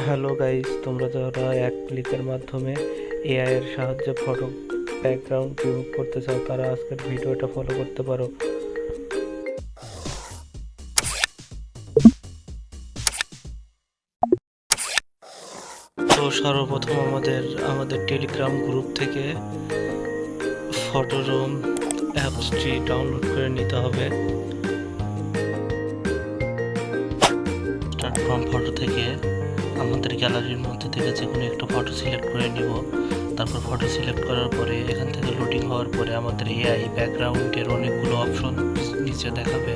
Hello guys, তোমরা যারা এক ক্লিকের মাধ্যমে এআই এর সাহায্যে ফটো ব্যাকগ্রাউন্ড রিমুভ করতে চাও তারা আজকের ভিডিওটা ফলো করতে পারো। তো সর্বপ্রথম আমাদের টেলিগ্রাম গ্রুপ থেকে ফটো রুম অ্যাপসটি ডাউনলোড করে নিতে হবে। স্টার্ট ফ্রম ফটো থেকে আমাদের গ্যালারির মধ্যে থেকে যে কোনো একটা ফটো সিলেক্ট করে নিব। তারপর ফটো সিলেক্ট করার পরে এখান থেকে লোডিং হওয়ার পরে আমাদের এআই ব্যাকগ্রাউন্ডের অনেকগুলো অপশন নিচে দেখাবে।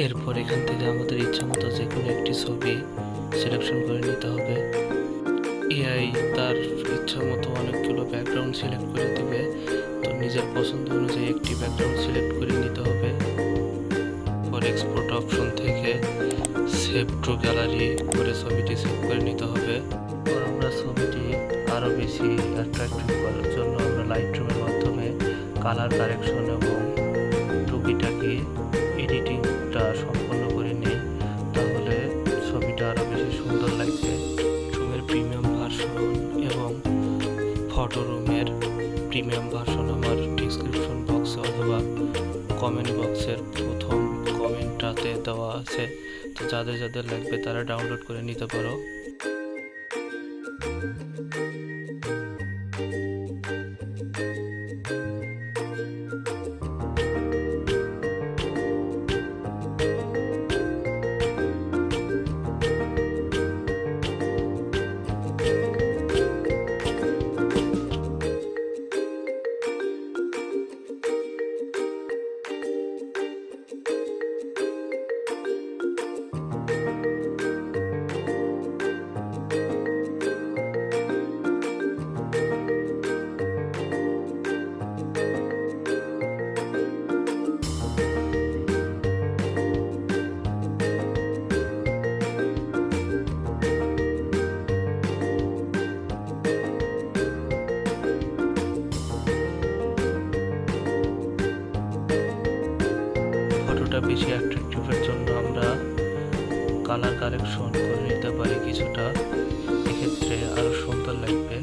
এরপর এখান থেকে আমাদের ইচ্ছা মতো যে কোনো একটি ছবি সিলেকশন করে নিতে হবে। এআই তার ইচ্ছা মতো অনেকগুলো ব্যাকগ্রাউন্ড সিলেক্ট করে দিবে, তো নিজের পছন্দ অনুযায়ী একটি ব্যাকগ্রাউন্ড সিলেক্ট করে নিতে হবে। পর এক্সপোর্ট অপশন থেকে সেভ টু গ্যালারি করে ছবিটি সেভ করে নিতে হবে। পর আমরা ছবিটি আরও বেশি অ্যাট্রাক্টিভ করার জন্য আমরা লাইটরুমের মাধ্যমে কালার কারেকশন এবং টুকিটাকি এডিটিংটা সম্পন্ন করে নিই, তাহলে ছবিটা আরও বেশি সুন্দর লাগবে। রুমের প্রিমিয়াম ভার্সন এবং ফটো রুমের প্রিমিয়াম ভার্সন আমার ডিসক্রিপশন বক্সে অথবা কমেন্ট বক্সের প্রথম কমেন্টটাতে দেওয়া আছে, তো যাদের যাদের লাগবে তারা ডাউনলোড করে নিতে পারো। ফটোটা বেশি অ্যাট্রাকটিভের জন্য আমরা কালার কারেকশন করে নিতে পারি কিছুটা, এক্ষেত্রে আরও সুন্দর লাগবে।